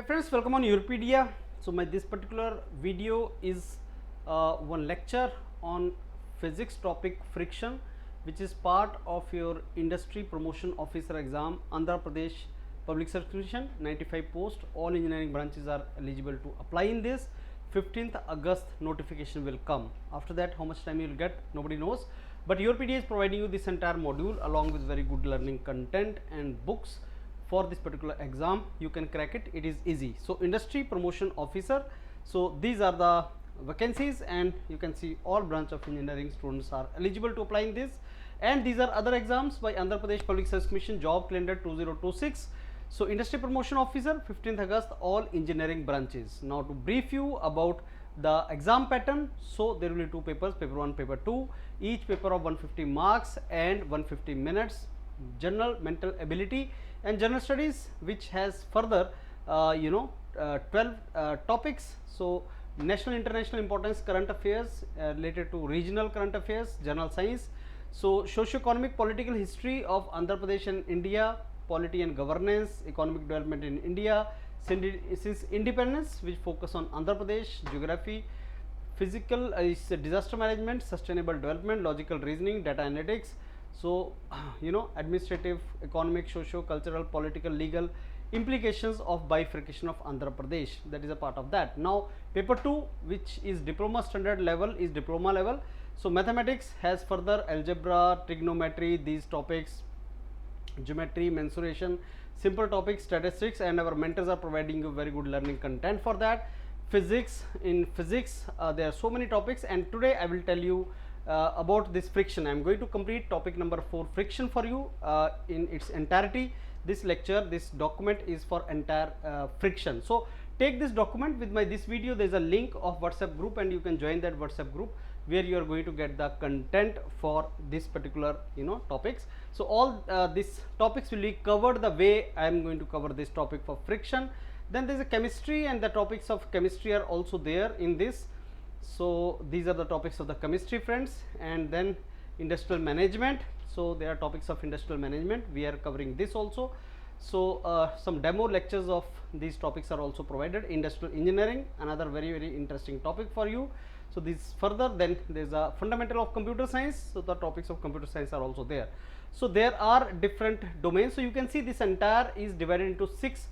friends, welcome on YourPedia. So this particular video is one lecture on physics topic friction, which is part of your industry promotion officer exam, Andhra Pradesh public service commission, 95 post. All engineering branches are eligible to apply in this. 15th August notification will come. After that, how much time you will get, nobody knows. But YourPedia is providing you this entire module along with very good learning content and books for this particular exam. You can crack it, it is easy. So industry promotion officer, so these are the vacancies, and you can see all branch of engineering students are eligible to apply in this. And these are other exams by Andhra Pradesh Public Service Commission, job calendar 2026. So industry promotion officer, 15th August, all engineering branches. Now to brief you about the exam pattern, so there will be two papers, paper 1, paper 2, each paper of 150 marks and 150 minutes, general mental ability and general studies, which has further 12 topics. So national international importance, current affairs related to regional current affairs, general science. So socio-economic political history of Andhra Pradesh and India, polity and governance, economic development in India since independence, which focus on Andhra Pradesh, geography, physical disaster management, sustainable development, logical reasoning, data analytics. So administrative, economic, socio cultural, political, legal implications of bifurcation of Andhra Pradesh, that is a part of that. Now paper 2, which is diploma standard level, is diploma level. So mathematics has further algebra, trigonometry, these topics, geometry, mensuration, simple topics, statistics, and our mentors are providing you very good learning content for that. Physics, in physics there are so many topics, and today I will tell you about this friction. I am going to complete topic number 4, friction, for you in its entirety. This lecture, this document is for entire friction. So take this document with this video. There is a link of WhatsApp group, and you can join that WhatsApp group where you are going to get the content for this particular topics. So all these topics will be covered the way I am going to cover this topic for friction. Then there is a chemistry, and the topics of chemistry are also there in this. So these are the topics of the chemistry, friends. And then industrial management, so there are topics of industrial management, we are covering this also. So some demo lectures of these topics are also provided. Industrial engineering, another very interesting topic for you. So this further, then there is a fundamental of computer science, so the topics of computer science are also there. So there are different domains. So you can see this entire is divided into 6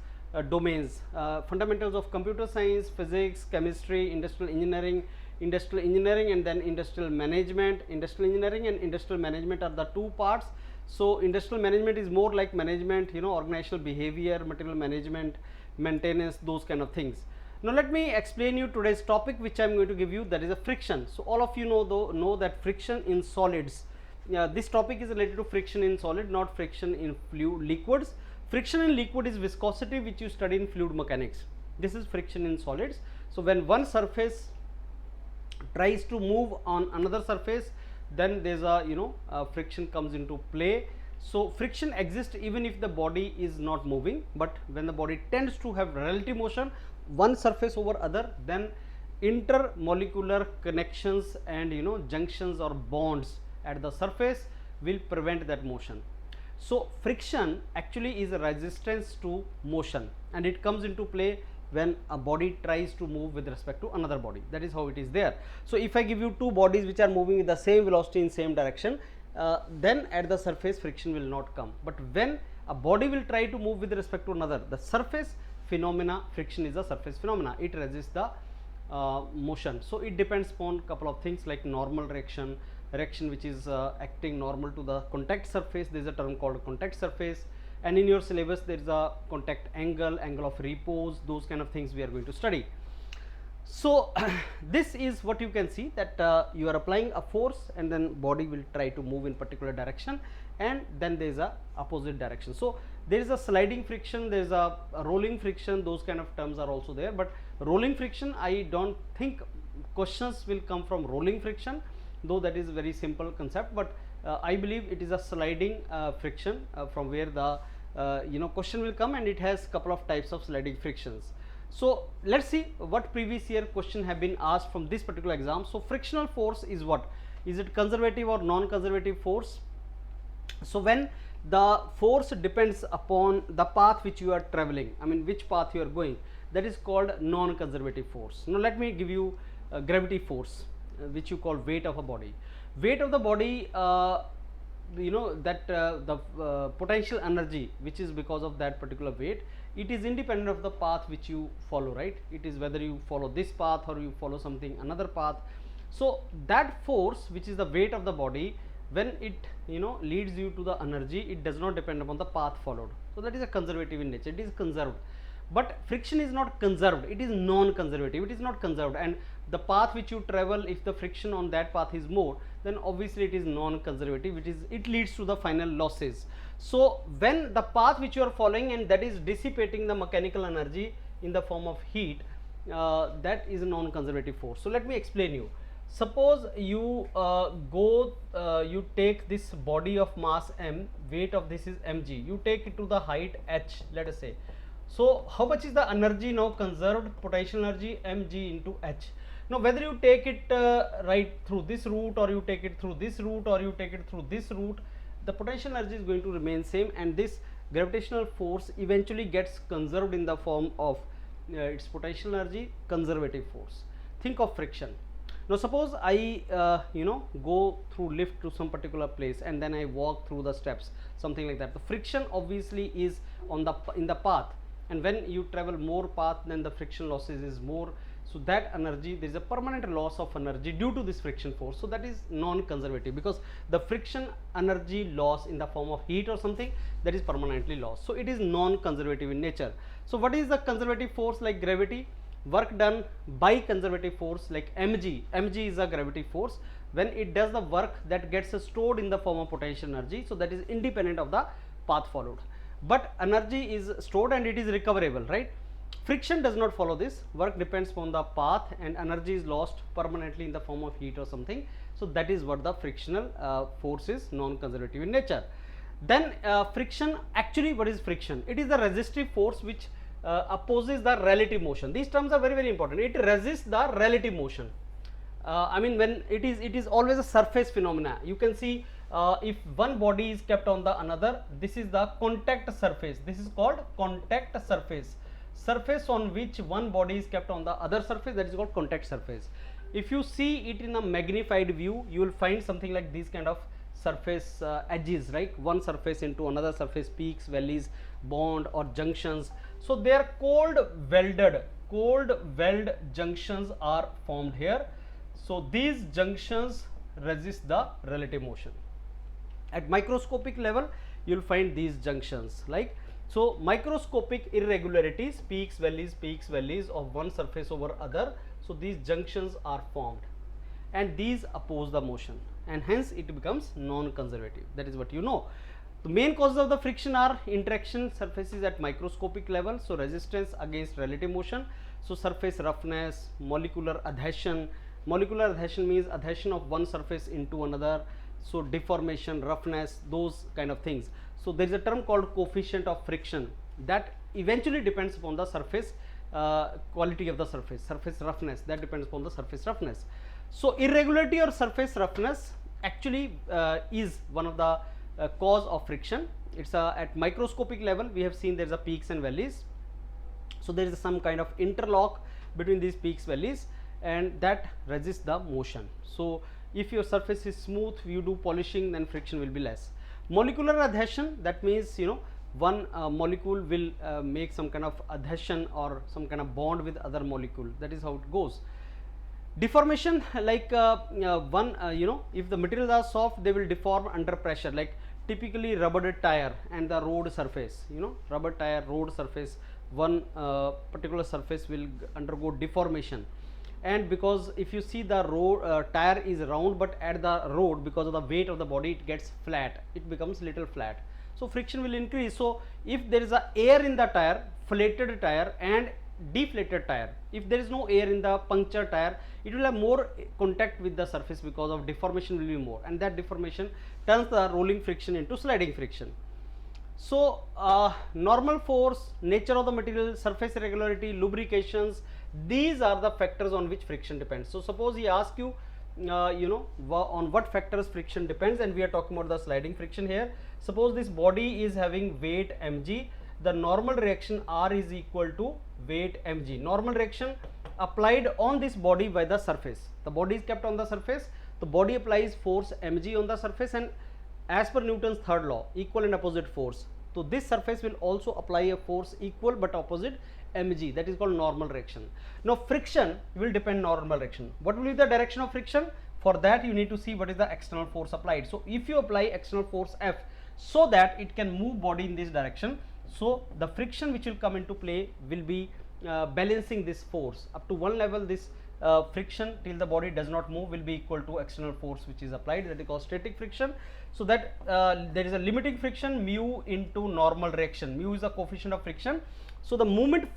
domains: fundamentals of computer science, physics, chemistry, industrial engineering, and then industrial management. Industrial engineering and industrial management are the two parts. So industrial management is more like management, organizational behavior, material management, maintenance, those kind of things. Now let me explain you today's topic, which I am going to give you, that is a friction. So all of you know that friction in solids. This topic is related to friction in solid, not friction in liquids. Friction in liquid is viscosity, which you study in fluid mechanics. This is friction in solids. So when one surface tries to move on another surface, then there is a friction comes into play. So friction exists even if the body is not moving, but when the body tends to have relative motion, one surface over other, then intermolecular connections and junctions or bonds at the surface will prevent that motion. So friction actually is a resistance to motion, and it comes into play when a body tries to move with respect to another body. That is how it is there. So if I give you two bodies which are moving with the same velocity in same direction, then at the surface friction will not come. But when a body will try to move with respect to another, the surface phenomena, friction is a surface phenomena, it resists the motion. So it depends upon couple of things like normal reaction which is acting normal to the contact surface. There is a term called contact surface, and in your syllabus there is a contact angle, angle of repose, those kind of things we are going to study. So this is what you can see, that you are applying a force, and then body will try to move in particular direction, and then there is a opposite direction. So there is a sliding friction, there is a rolling friction, those kind of terms are also there. But rolling friction, I don't think questions will come from rolling friction, though that is very simple concept, but I believe it is a sliding friction from where the question will come, and it has couple of types of sliding frictions. So let's see what previous year question have been asked from this particular exam. So frictional force is what? Is it conservative or non-conservative force? So when the force depends upon the path which you are traveling, I mean which path you are going, that is called non-conservative force. Now let me give you gravity force, which you call weight of a body. Weight of the body, you know that the potential energy which is because of that particular weight, it is independent of the path which you follow, right? It is whether you follow this path or you follow something another path. So that force, which is the weight of the body, when it leads you to the energy, it does not depend upon the path followed. So that is a conservative in nature, it is conserved. But friction is not conserved, it is non-conservative, it is not conserved. And the path which you travel, if the friction on that path is more, then obviously it is non-conservative, it leads to the final losses. So when the path which you are following, and that is dissipating the mechanical energy in the form of heat, that is a non-conservative force. So let me explain you. Suppose you you take this body of mass m, weight of this is mg, you take it to the height h, let us say. So how much is the energy now conserved? Potential energy mg into h. Now whether you take it right through this route, or you take it through this route, or you take it through this route, the potential energy is going to remain same, and this gravitational force eventually gets conserved in the form of its potential energy, conservative force. Think of friction. Now suppose I go through lift to some particular place, and then I walk through the steps, something like that. The friction obviously is on the in the path, and when you travel more path, then the friction losses is more. So that energy, there is a permanent loss of energy due to this friction force. So that is non-conservative, because the friction energy loss in the form of heat or something, that is permanently lost. So it is non-conservative in nature. So what is the conservative force like gravity? Work done by conservative force like mg. Mg is a gravity force. When it does the work, that gets stored in the form of potential energy. So that is independent of the path followed. But energy is stored and it is recoverable, right? Friction does not follow this. Work depends upon the path, and energy is lost permanently in the form of heat or something. So that is what the frictional force is, non-conservative in nature. Then friction, actually what is friction? It is the resistive force which opposes the relative motion. These terms are very, very important. It resists the relative motion. I mean, when it is always a surface phenomena. You can see if one body is kept on the another, this is the contact surface. This is called contact surface. Surface on which one body is kept on the other surface, that is called contact surface. If you see it in a magnified view, you will find something like these kind of surface edges, right? One surface into another surface, peaks, valleys, bond or junctions. So they are cold weld junctions are formed here. So these junctions resist the relative motion. At microscopic level, you will find these junctions, like, so microscopic irregularities, peaks, valleys of one surface over other. So these junctions are formed, and these oppose the motion, and hence it becomes non-conservative. That is what you know. The main causes of the friction are interaction surfaces at microscopic level, so resistance against relative motion. So surface roughness, molecular adhesion. Molecular adhesion means adhesion of one surface into another. So deformation, roughness, those kind of things. So there is a term called coefficient of friction that eventually depends upon the surface quality of the surface roughness, that depends upon the surface roughness. So irregularity or surface roughness actually is one of the cause of friction. It's at microscopic level, we have seen there is a peaks and valleys. So there is some kind of interlock between these peaks, valleys, and that resists the motion. So if your surface is smooth, you do polishing, then friction will be less. Molecular adhesion, that means one molecule will make some kind of adhesion or some kind of bond with other molecule. That is how it goes. Deformation, like if the materials are soft, they will deform under pressure, like typically rubber tire and the road surface. Rubber tire, road surface, one particular surface will undergo deformation. And because if you see the road tire is round, but at the road, because of the weight of the body, it gets flat, it becomes little flat. So friction will increase. So if there is a air in the tire, flatted tire and deflated tire, if there is no air in the punctured tire, it will have more contact with the surface because of deformation will be more, and that deformation turns the rolling friction into sliding friction. So normal force, nature of the material, surface irregularity, lubrications, these are the factors on which friction depends. So suppose he asks you on what factors friction depends, and we are talking about the sliding friction here. Suppose this body is having weight mg, the normal reaction R is equal to weight mg, normal reaction applied on this body by the surface. The body is kept on the surface, the body applies force mg on the surface, and as per Newton's third law, equal and opposite force. So this surface will also apply a force equal but opposite mg, that is called normal reaction. Now friction will depend normal reaction. What will be the direction of friction? For that you need to see what is the external force applied. So if you apply external force F so that it can move body in this direction, so the friction which will come into play will be balancing this force up to one level. This friction till the body does not move will be equal to external force which is applied, that is called static friction. So that there is a limiting friction mu into normal reaction. Mu is the coefficient of friction. So the moment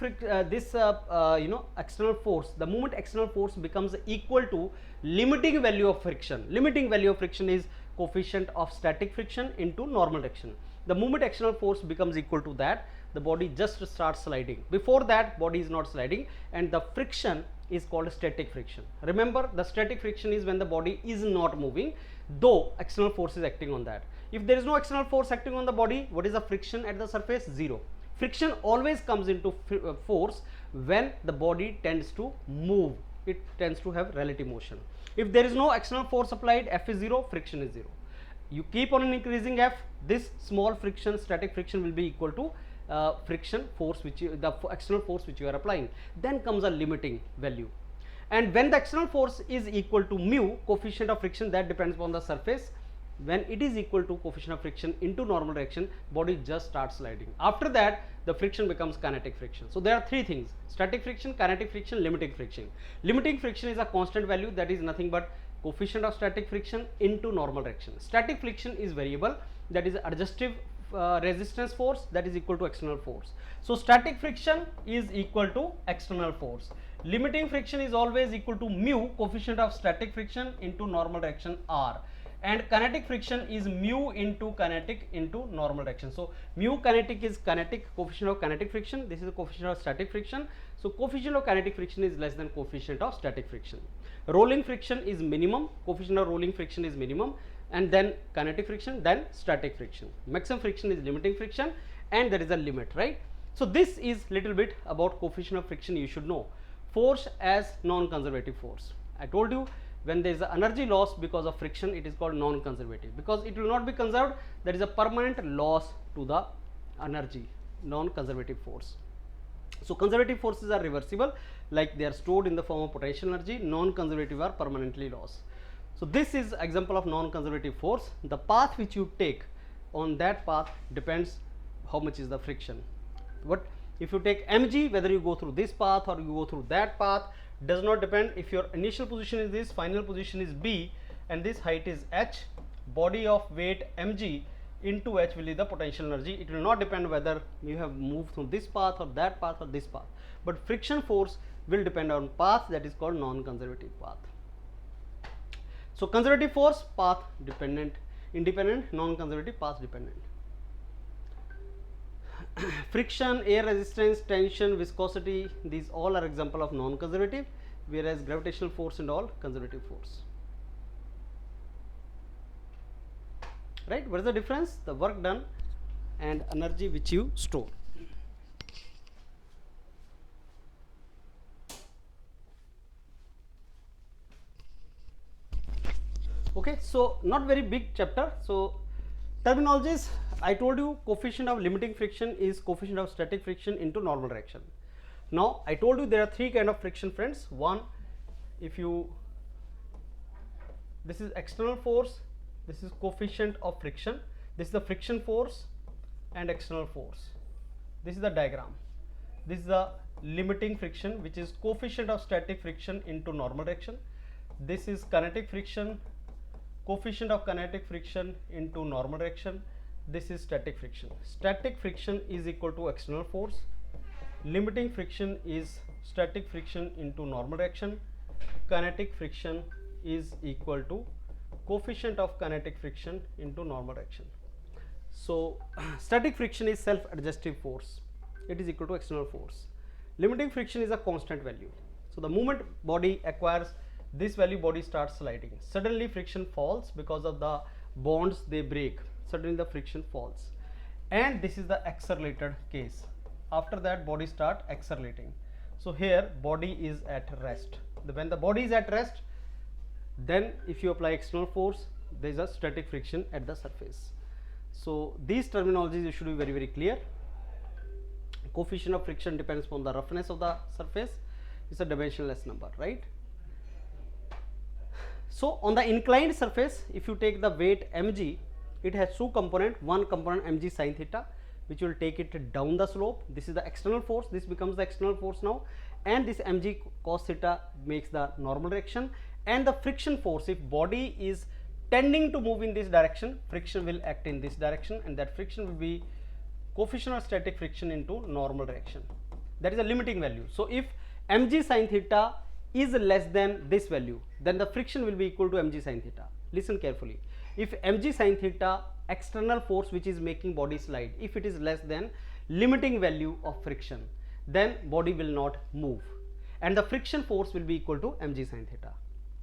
external force, the moment external force becomes equal to limiting value of friction. Limiting value of friction is coefficient of static friction into normal reaction. The moment external force becomes equal to that, the body just starts sliding. Before that, body is not sliding, and the friction is called static friction. Remember, the static friction is when the body is not moving, though external force is acting on that. If there is no external force acting on the body, what is the friction at the surface? Zero. Friction always comes into force when the body tends to move. It tends to have relative motion. If there is no external force applied, F is 0, friction is 0. You keep on increasing F, this small friction, static friction, will be equal to friction force which you, the external force which you are applying. Then comes a limiting value, and when the external force is equal to mu, coefficient of friction, that depends upon the surface. When it is equal to coefficient of friction into normal reaction, body just starts sliding. After that, the friction becomes kinetic friction. So there are three things: static friction, kinetic friction, limiting friction. Limiting friction is a constant value, that is nothing but coefficient of static friction into normal reaction. Static friction is variable, that is adjustive resistance force, that is equal to external force. So static friction is equal to external force. Limiting friction is always equal to mu, coefficient of static friction into normal reaction R, and kinetic friction is mu into kinetic into normal reaction. So mu kinetic is kinetic, coefficient of kinetic friction, this is the coefficient of static friction. So coefficient of kinetic friction is less than coefficient of static friction. Rolling friction is minimum, coefficient of rolling friction is minimum, and then kinetic friction, then static friction. Maximum friction is limiting friction, and there is a limit, right? So this is little bit about coefficient of friction you should know. Force as non-conservative force. I told you, when there is a energy loss because of friction, it is called non-conservative, because it will not be conserved. There is a permanent loss to the energy, non-conservative force. So conservative forces are reversible, like they are stored in the form of potential energy. Non-conservative are permanently lost. So this is example of non-conservative force. The path which you take, on that path depends how much is the friction. But if you take mg, whether you go through this path or you go through that path, does not depend. If your initial position is this, final position is b, and this height is h, body of weight mg into h will be the potential energy. It will not depend whether you have moved through this path or that path or this path, but friction force will depend on path, that is called non-conservative path. So conservative force, path dependent, independent, non-conservative, path dependent. Friction, air resistance, tension, viscosity, these all are example of non-conservative, whereas gravitational force and all conservative force. Right? What is the difference? The work done and energy which you store. Okay, so not very big chapter. So terminologies, I told you coefficient of limiting friction is coefficient of static friction into normal reaction. Now I told you there are three kind of friction, friends. One, if you, this is external force, this is coefficient of friction, this is the friction force and external force. This is the diagram. This is the limiting friction, which is coefficient of static friction into normal reaction. This is kinetic friction, coefficient of kinetic friction into normal reaction. This is static friction. Static friction is equal to external force. Limiting friction is static friction into normal reaction. Kinetic friction is equal to coefficient of kinetic friction into normal reaction. So static friction is self-adjustive force. It is equal to external force. Limiting friction is a constant value. So the moment body acquires this value, body starts sliding. Suddenly friction falls because of the bonds they break. Suddenly the friction falls. And this is the accelerated case. after that body start accelerating. So here body is at rest. When the body is at rest, then if you apply external force, there is a static friction at the surface. So these terminologies you should be very clear. Coefficient of friction depends upon the roughness of the surface. It's a dimensionless number, right? So on the inclined surface, if you take the weight mg, it has two components. One component mg sin theta, which will take it down the slope. This is the external force. This becomes the external force now, and this mg cos theta makes the normal direction. And the friction force, if body is tending to move in this direction, friction will act in this direction, and that friction will be coefficient of static friction into normal direction. That is a limiting value. So if mg sin theta is less than this value, then the friction will be equal to mg sin theta. Listen carefully. If mg sin theta, external force which is making body slide, if it is less than limiting value of friction, then body will not move, and the friction force will be equal to mg sin theta,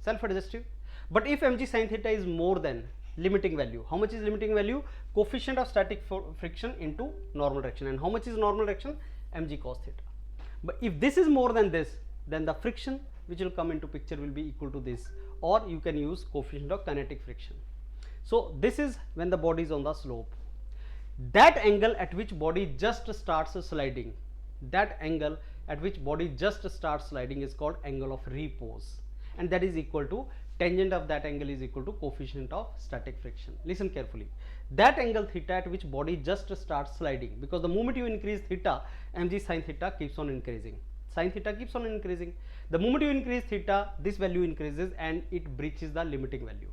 self-adjustive. But if mg sin theta is more than limiting value, how much is limiting value? Coefficient of static friction into normal direction. And how much is normal direction? Mg cos theta. But if this is more than this, then the friction which will come into picture will be equal to this, or you can use coefficient of kinetic friction. So this is when the body is on the slope. That angle at which body just starts sliding, that angle at which body just starts sliding is called angle of repose, and that is equal to tangent of that angle is equal to coefficient of static friction. Listen carefully. That angle theta at which body just starts sliding, because the moment you increase theta, mg sin theta keeps on increasing. Sin theta keeps on increasing. The moment you increase theta, this value increases and it breaches the limiting value.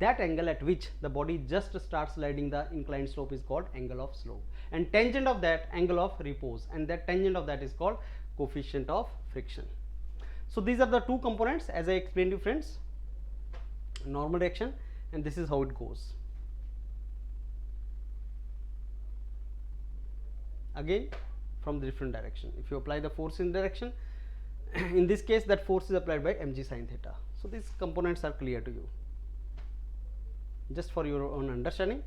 That angle at which the body just starts sliding the inclined slope is called angle of slope, and tangent of that angle of repose, and that tangent of that is called coefficient of friction. So these are the two components as I explained you, friends. Normal direction, and this is how it goes. Again from the different direction, if you apply the force in direction, in this case that force is applied by mg sin theta. So these components are clear to you, just for your own understanding.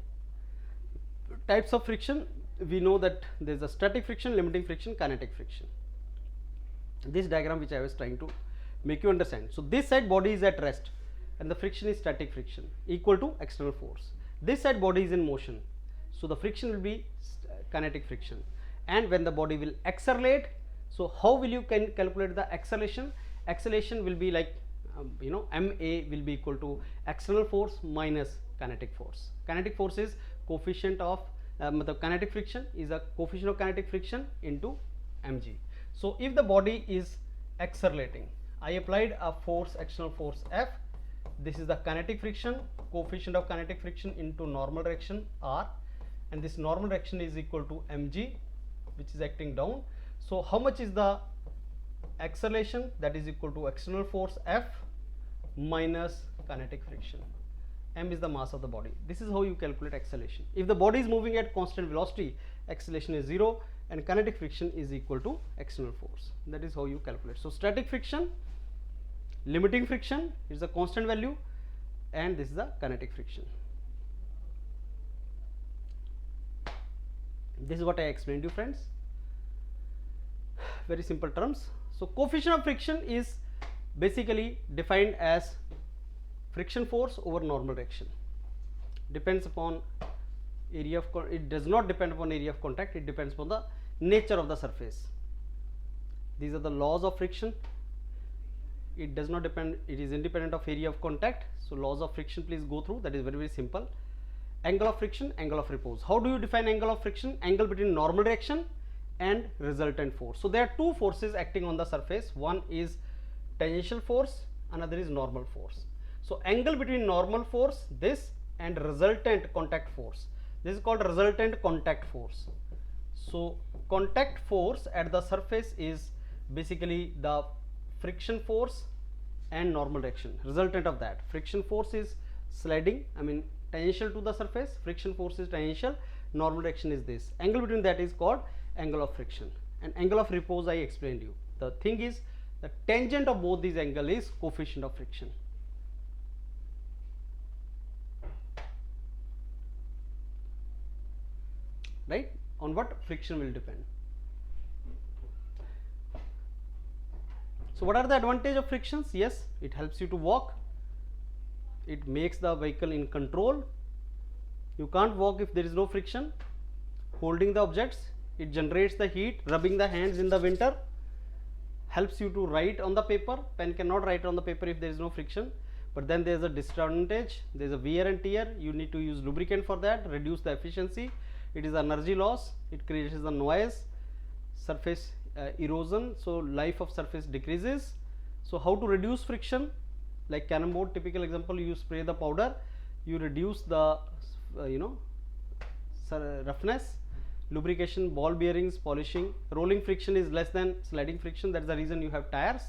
Types of friction, we know that there is a static friction, limiting friction, kinetic friction. This diagram which I was trying to make you understand. So this side body is at rest and the friction is static friction equal to external force. This side body is in motion, so the friction will be kinetic friction. And when the body will accelerate, so how will you calculate the acceleration? Acceleration will be like ma will be equal to external force minus kinetic force. Kinetic force is coefficient of kinetic friction is a coefficient of kinetic friction into mg. So if the body is accelerating, I applied a force, external force F. This is the kinetic friction, coefficient of kinetic friction into normal direction R, and this normal direction is equal to mg, which is acting down. So how much is the acceleration? That is equal to external force F minus kinetic friction. M is the mass of the body. This is how you calculate acceleration. If the body is moving at constant velocity, acceleration is 0 and kinetic friction is equal to external force. That is how you calculate. So static friction, limiting friction is a constant value, and this is the kinetic friction. This is what I explained to you, friends. Very simple terms. So coefficient of friction is basically defined as friction force over normal direction. Depends upon area of, it does not depend upon area of contact, it depends upon the nature of the surface. These are the laws of friction. It does not depend, it is independent of area of contact. So laws of friction, please go through, that is very simple. Angle of friction, angle of repose. How do you define angle of friction? Angle between normal direction and resultant force. So there are two forces acting on the surface. One is tangential force, another is normal force. So angle between normal force, this, and resultant contact force, this is called resultant contact force. So contact force at the surface is basically the friction force and normal direction. Resultant of that, friction force is sliding, tangential to the surface, friction force is tangential, normal direction is this. Angle between that is called angle of friction, and angle of repose I explained you. The thing is, the tangent of both these angle is coefficient of friction. Right? On what friction will depend. So what are the advantage of frictions? Yes, it helps you to walk, it makes the vehicle in control. You can't walk if there is no friction. Holding the objects, it generates the heat. Rubbing the hands in the winter helps you to write on the paper. Pen cannot write on the paper if there is no friction. But then there is a disadvantage, there is a wear and tear. You need to use lubricant for that, reduce the efficiency. It is energy loss, it creates the noise, surface erosion, so life of surface decreases. So how to reduce friction? Like cannonball, typical example, you spray the powder, you reduce the roughness. Lubrication, ball bearings, polishing. Rolling friction is less than sliding friction, that is the reason you have tires.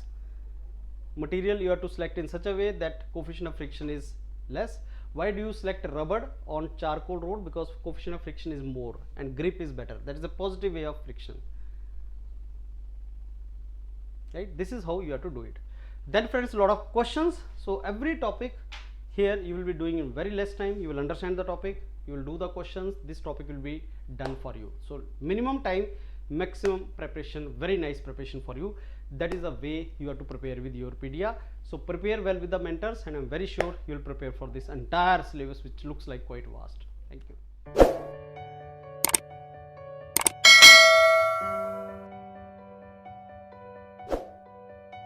Material you have to select in such a way that coefficient of friction is less. Why do you select rubber on charcoal road? Because coefficient of friction is more and grip is better. That is a positive way of friction, right? This is how you have to do it. Then friends, a lot of questions. So every topic here you will be doing in very less time. You will understand the topic, you will do the questions, this topic will be done for you. So minimum time, maximum preparation, very nice preparation for you. That is the way you have to prepare with YourPedia. So prepare well with the mentors, and I am very sure you will prepare for this entire syllabus, which looks like quite vast. Thank you.